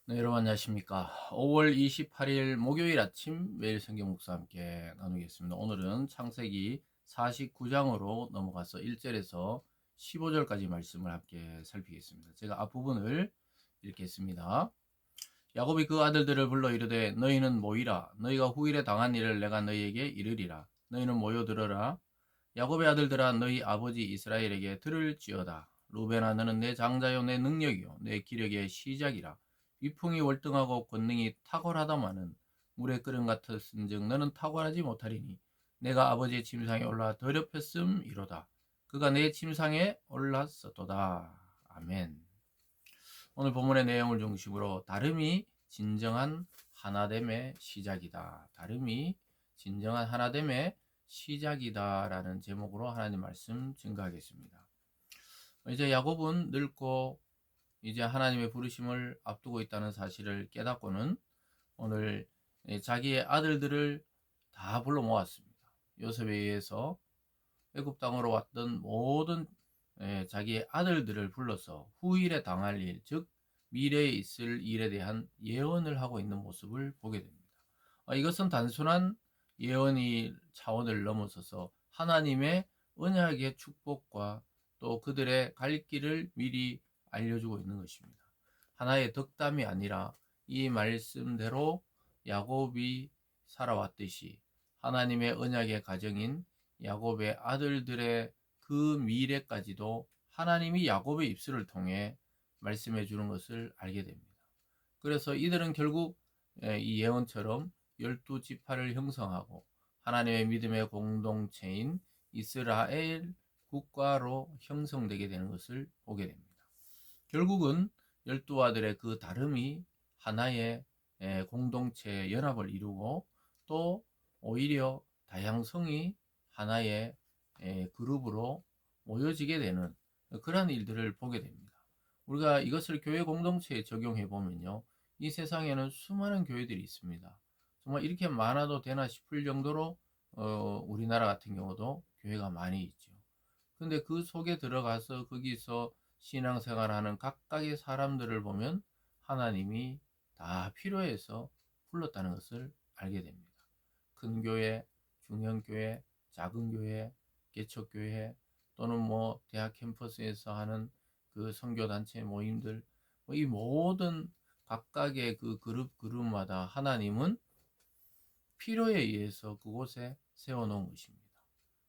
네, 여러분 안녕하십니까. 5월 28일 목요일 아침 매일 성경 목사 함께 나누겠습니다. 오늘은 창세기 49장으로 넘어가서 1절에서 15절까지 말씀을 함께 살피겠습니다. 제가 앞부분을 읽겠습니다. 야곱이 그 아들들을 불러 이르되 너희는 모이라. 너희가 후일에 당한 일을 내가 너희에게 이르리라. 너희는 모여 들어라. 야곱의 아들들아 너희 아버지 이스라엘에게 들을지어다. 루벤아 너는 내 장자요 내 능력이요 내 기력의 시작이라. 위풍이 월등하고 권능이 탁월하다마는 물의 끓음 같았은즉 너는 탁월하지 못하리니 내가 아버지의 침상에 올라 더럽혔음이로다. 그가 내 침상에 올랐었도다. 아멘. 오늘 본문의 내용을 중심으로 다름이 진정한 하나됨의 시작이다. 다름이 진정한 하나됨의 시작이다라는 제목으로 하나님 말씀 증거하겠습니다. 이제 야곱은 늙고 이제 하나님의 부르심을 앞두고 있다는 사실을 깨닫고는 오늘 자기의 아들들을 다 불러 모았습니다. 요셉에 의해서 애굽 땅으로 왔던 모든 자기의 아들들을 불러서 후일에 당할 일, 즉 미래에 있을 일에 대한 예언을 하고 있는 모습을 보게 됩니다. 이것은 단순한 예언이 차원을 넘어서서 하나님의 언약의 축복과 또 그들의 갈 길을 미리 알려주고 있는 것입니다. 하나의 덕담이 아니라 이 말씀대로 야곱이 살아왔듯이 하나님의 언약의 가정인 야곱의 아들들의 그 미래까지도 하나님이 야곱의 입술을 통해 말씀해 주는 것을 알게 됩니다. 그래서 이들은 결국 이 예언처럼 12지파를 형성하고 하나님의 믿음의 공동체인 이스라엘 국가로 형성되게 되는 것을 보게 됩니다. 결국은 12아들의 그 다름이 하나의 공동체 연합을 이루고 또 오히려 다양성이 하나의 그룹으로 모여지게 되는 그러한 일들을 보게 됩니다. 우리가 이것을 교회 공동체에 적용해 보면요, 이 세상에는 수많은 교회들이 있습니다. 정말 이렇게 많아도 되나 싶을 정도로 우리나라 같은 경우도 교회가 많이 있죠. 근데 그 속에 들어가서 거기서 신앙생활하는 각각의 사람들을 보면 하나님이 다 필요해서 불렀다는 것을 알게 됩니다. 큰 교회, 중형 교회, 작은 교회, 개척교회 또는 뭐 대학 캠퍼스에서 하는 그 선교단체 모임들, 이 모든 각각의 그 그룹마다 하나님은 필요에 의해서 그곳에 세워놓은 것입니다.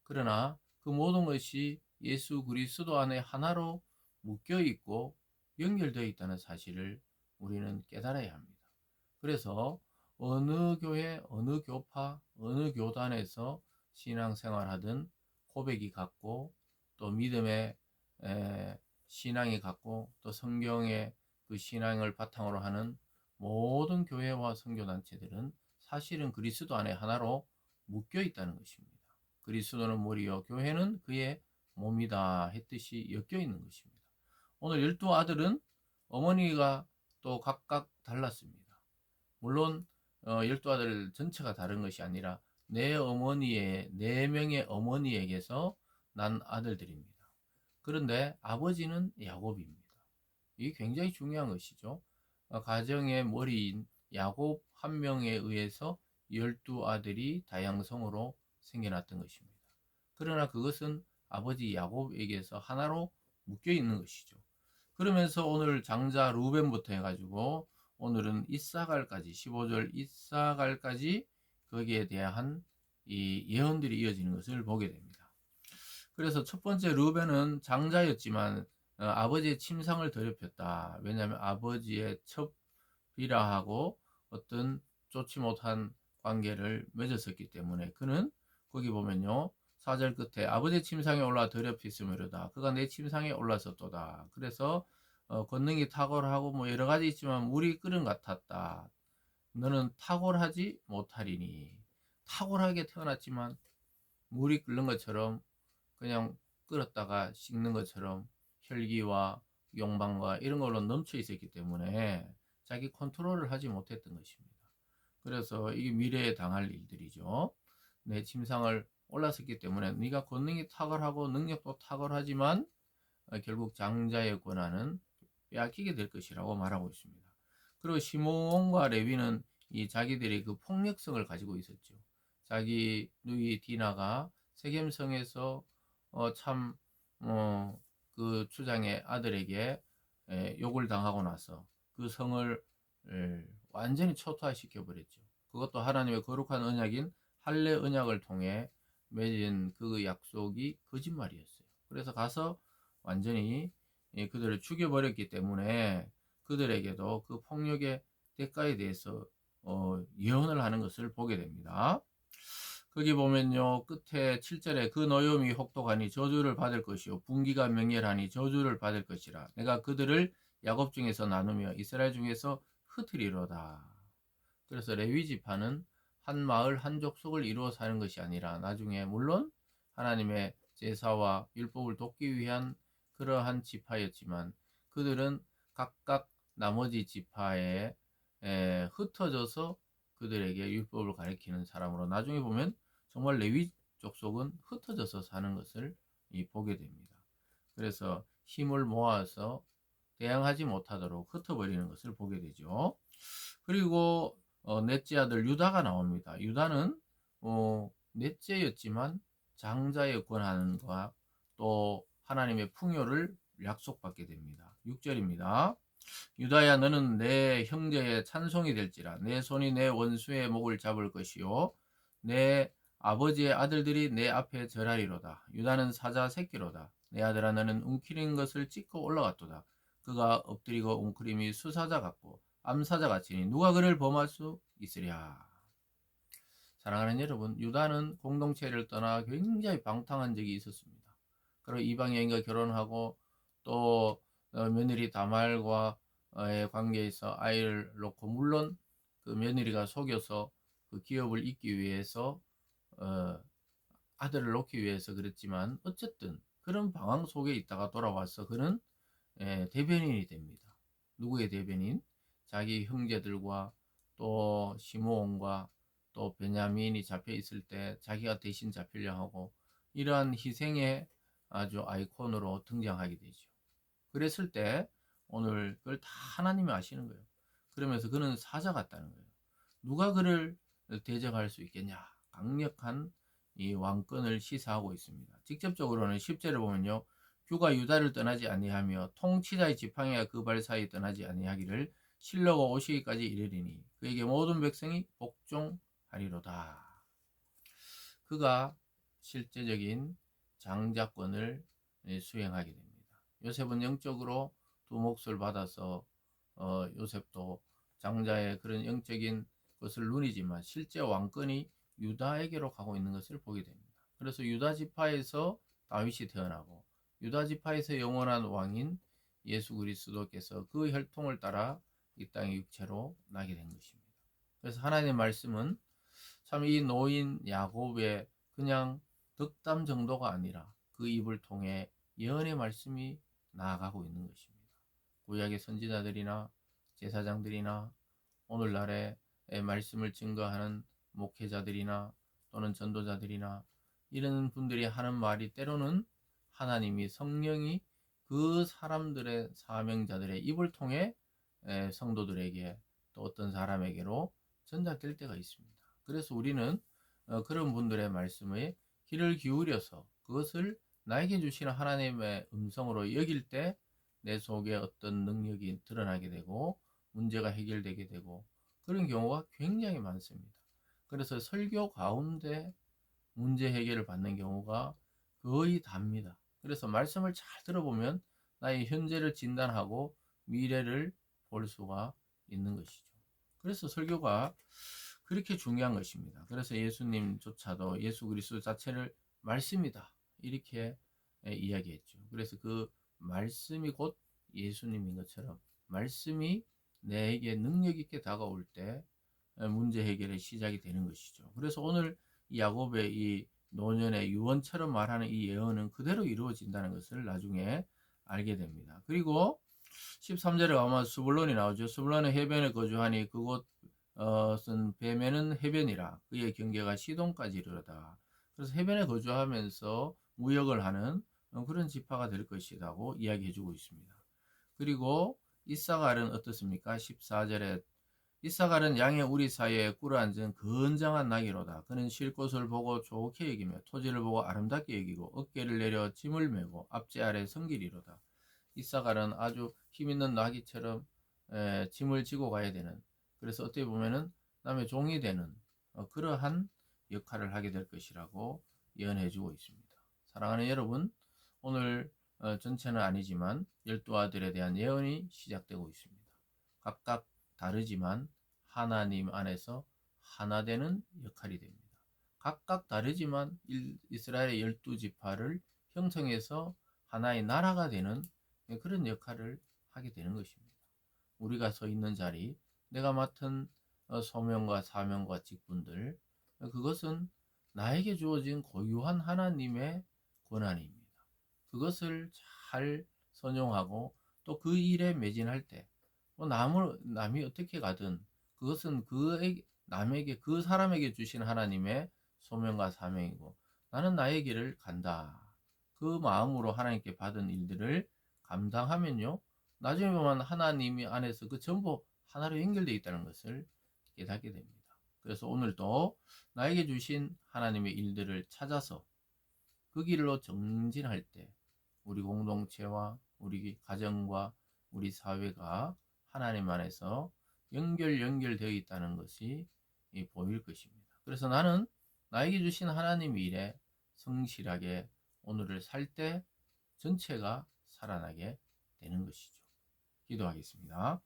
그러나 그 모든 것이 예수 그리스도 안에 하나로 묶여 있고 연결되어 있다는 사실을 우리는 깨달아야 합니다. 그래서 어느 교회, 어느 교파, 어느 교단에서 신앙생활하든 고백이 같고 또 믿음의 신앙이 같고 또 성경의 그 신앙을 바탕으로 하는 모든 교회와 선교단체들은 사실은 그리스도 안에 하나로 묶여 있다는 것입니다. 그리스도는 머리요 교회는 그의 몸이다 했듯이 엮여 있는 것입니다. 오늘 12아들은 어머니가 또 각각 달랐습니다. 물론 12아들 전체가 다른 것이 아니라 네 어머니의 4명의 어머니에게서 난 아들들입니다. 그런데 아버지는 야곱입니다. 이게 굉장히 중요한 것이죠. 가정의 머리인 야곱 한 명에 의해서 12아들이 다양성으로 생겨났던 것입니다. 그러나 그것은 아버지 야곱에게서 하나로 묶여 있는 것이죠. 그러면서 오늘 장자 루벤부터 해가지고 오늘은 이사갈까지 15절 이사갈까지 거기에 대한 이 예언들이 이어지는 것을 보게 됩니다. 그래서 첫 번째 루벤은 장자였지만 아버지의 침상을 더럽혔다. 왜냐하면 아버지의 첩이라하고 어떤 좋지 못한 관계를 맺었었기 때문에 그는 거기 보면요. 4절 끝에 아버지의 침상에 올라 더럽혔으므로다. 그가 내 침상에 올랐었도다. 그래서 권능이 탁월하고 뭐 여러 가지 있지만 물이 끓음 같았다. 너는 탁월하지 못하리니. 탁월하게 태어났지만 물이 끓는 것처럼 그냥 끓었다가 식는 것처럼 혈기와 욕망과 이런 걸로 넘쳐 있었기 때문에 자기 컨트롤을 하지 못했던 것입니다. 그래서 이게 미래에 당할 일들이죠. 내 침상을 올랐었기 때문에 네가 권능이 탁월하고 능력도 탁월하지만 결국 장자의 권한은 빼앗기게 될 것이라고 말하고 있습니다. 그리고 시므온과 레위는 이 자기들의 그 폭력성을 가지고 있었죠. 자기 누이 디나가 세겜성에서 참 그 추장의 아들에게 욕을 당하고 나서 그 성을 완전히 초토화시켜 버렸죠. 그것도 하나님의 거룩한 언약인 할례 언약을 통해 맺은 그 약속이 거짓말이었어요. 그래서 가서 완전히 그들을 죽여버렸기 때문에 그들에게도 그 폭력의 대가에 대해서 예언을 하는 것을 보게 됩니다. 거기 보면요, 끝에 7절에 그 노염이 혹독하니 저주를 받을 것이요 분기가 맹렬하니 저주를 받을 것이라. 내가 그들을 야곱 중에서 나누며 이스라엘 중에서 흩으리로다. 그래서 레위 지파는 한 마을 한 족속을 이루어 사는 것이 아니라 나중에 물론 하나님의 제사와 율법을 돕기 위한 그러한 지파였지만 그들은 각각 나머지 지파에 흩어져서 그들에게 율법을 가리키는 사람으로 나중에 보면 정말 레위 족속은 흩어져서 사는 것을 보게 됩니다. 그래서 힘을 모아서 대항하지 못하도록 흩어버리는 것을 보게 되죠. 그리고 넷째 아들 유다가 나옵니다. 유다는 넷째였지만 장자의 권한과 또 하나님의 풍요를 약속받게 됩니다. 6절입니다. 유다야 너는 내 형제의 찬송이 될지라 내 손이 내 원수의 목을 잡을 것이요 내 아버지의 아들들이 내 앞에 절하리로다. 유다는 사자 새끼로다. 내 아들아 너는 웅크린 것을 찢고 올라갔도다. 그가 엎드리고 웅크림이 수사자 같고 암사자 같으니 누가 그를 범할 수 있으랴. 사랑하는 여러분, 유다는 공동체를 떠나 굉장히 방탕한 적이 있었습니다. 그리고 이방 여인과 결혼하고 또 며느리 다말과의 관계에서 아이를 놓고 물론 그 며느리가 속여서 그 기업을 잇기 위해서 아들을 놓기 위해서 그랬지만 어쨌든 그런 방황 속에 있다가 돌아와서 그는 대변인이 됩니다. 누구의 대변인? 자기 형제들과 또 시므온과 또 베냐민이 잡혀 있을 때 자기가 대신 잡히려 하고 이러한 희생의 아주 아이콘으로 등장하게 되죠. 그랬을 때 오늘 그걸 다 하나님이 아시는 거예요. 그러면서 그는 사자 같다는 거예요. 누가 그를 대적할 수 있겠냐? 강력한 이 왕권을 시사하고 있습니다. 직접적으로는 10절을 보면요. 규가 유다를 떠나지 아니하며 통치자의 지팡이가 그 발 사이 떠나지 아니하기를 실로가 오시기까지 이르리니 그에게 모든 백성이 복종하리로다. 그가 실제적인 장자권을 수행하게 됩니다. 요셉은 영적으로 두 몫을 받아서 요셉도 장자의 그런 영적인 것을 누리지만 실제 왕권이 유다에게로 가고 있는 것을 보게 됩니다. 그래서 유다 지파에서 다윗이 태어나고 유다 지파에서 영원한 왕인 예수 그리스도께서 그 혈통을 따라 이 땅의 육체로 나게 된 것입니다. 그래서 하나님의 말씀은 참 이 노인 야곱의 그냥 덕담 정도가 아니라 그 입을 통해 예언의 말씀이 나아가고 있는 것입니다. 구약의 선지자들이나 제사장들이나 오늘날의 말씀을 증거하는 목회자들이나 또는 전도자들이나 이런 분들이 하는 말이 때로는 하나님이 성령이 그 사람들의 사명자들의 입을 통해 성도들에게 또 어떤 사람에게로 전달될 때가 있습니다. 그래서 우리는 그런 분들의 말씀에 귀를 기울여서 그것을 나에게 주시는 하나님의 음성으로 여길 때 내 속에 어떤 능력이 드러나게 되고 문제가 해결되게 되고 그런 경우가 굉장히 많습니다. 그래서 설교 가운데 문제 해결을 받는 경우가 거의 답니다. 그래서 말씀을 잘 들어보면 나의 현재를 진단하고 미래를 볼 수가 있는 것이죠. 그래서 설교가 그렇게 중요한 것입니다. 그래서 예수님조차도 예수 그리스도 자체를 말씀이다 이렇게 이야기했죠. 그래서 그 말씀이 곧 예수님인 것처럼 말씀이 내게 능력 있게 다가올 때 문제 해결의 시작이 되는 것이죠. 그래서 오늘 야곱의 이 노년의 유언처럼 말하는 이 예언은 그대로 이루어진다는 것을 나중에 알게 됩니다. 그리고 13절에 가면 스불론이 나오죠. 스불론은 해변에 거주하니 그곳은 베메는 해변이라 그의 경계가 시돈까지 이르러다. 그래서 해변에 거주하면서 무역을 하는 그런 지파가 될 것이라고 이야기해주고 있습니다. 그리고 이사갈은 어떻습니까? 14절에 이사갈은 양의 우리 사이에 꿇어앉은 건장한 나귀로다. 그는 쉴 곳을 보고 좋게 여기며 토지를 보고 아름답게 여기고 어깨를 내려 짐을 메고 앞제 아래 성길이로다. 이사갈은 아주 힘있는 나귀처럼 짐을 지고 가야 되는, 그래서 어떻게 보면은 남의 종이 되는 그러한 역할을 하게 될 것이라고 예언해 주고 있습니다. 사랑하는 여러분, 오늘 전체는 아니지만 12아들에 대한 예언이 시작되고 있습니다. 각각 다르지만 하나님 안에서 하나 되는 역할이 됩니다. 각각 다르지만 이스라엘의 12지파를 형성해서 하나의 나라가 되는 그런 역할을 하게 되는 것입니다. 우리가 서 있는 자리, 내가 맡은 소명과 사명과 직분들, 그것은 나에게 주어진 고유한 하나님의 권한입니다. 그것을 잘 선용하고 또 그 일에 매진할 때, 남이 어떻게 가든 그것은 남에게, 그 사람에게 주신 하나님의 소명과 사명이고, 나는 나의 길을 간다. 그 마음으로 하나님께 받은 일들을 감당하면요, 나중에 보면 하나님이 안에서 그 전부 하나로 연결되어 있다는 것을 깨닫게 됩니다. 그래서 오늘도 나에게 주신 하나님의 일들을 찾아서 그 길로 정진할 때 우리 공동체와 우리 가정과 우리 사회가 하나님 안에서 연결되어 있다는 것이 보일 것입니다. 그래서 나는 나에게 주신 하나님의 일에 성실하게 오늘을 살 때 전체가 살아나게 되는 것이죠. 기도하겠습니다.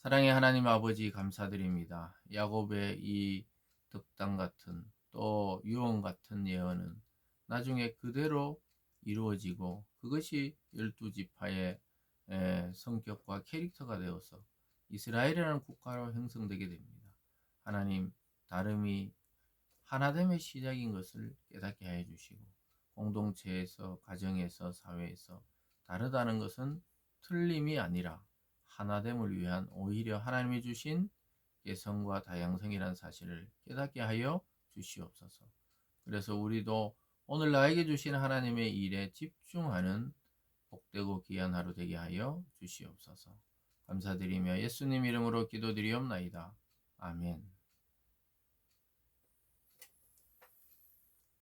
사랑의 하나님 아버지, 감사드립니다. 야곱의 이 덕담 같은 또 유언 같은 예언은 나중에 그대로 이루어지고 그것이 12지파의 성격과 캐릭터가 되어서 이스라엘이라는 국가로 형성되게 됩니다. 하나님, 다름이 하나됨의 시작인 것을 깨닫게 해 주시고, 공동체에서, 가정에서, 사회에서 다르다는 것은 틀림이 아니라 하나됨을 위한 오히려 하나님이 주신 개성과 다양성이라는 사실을 깨닫게 하여 주시옵소서. 그래서 우리도 오늘 나에게 주신 하나님의 일에 집중하는 복되고 귀한 하루 되게 하여 주시옵소서. 감사드리며 예수님 이름으로 기도드리옵나이다. 아멘.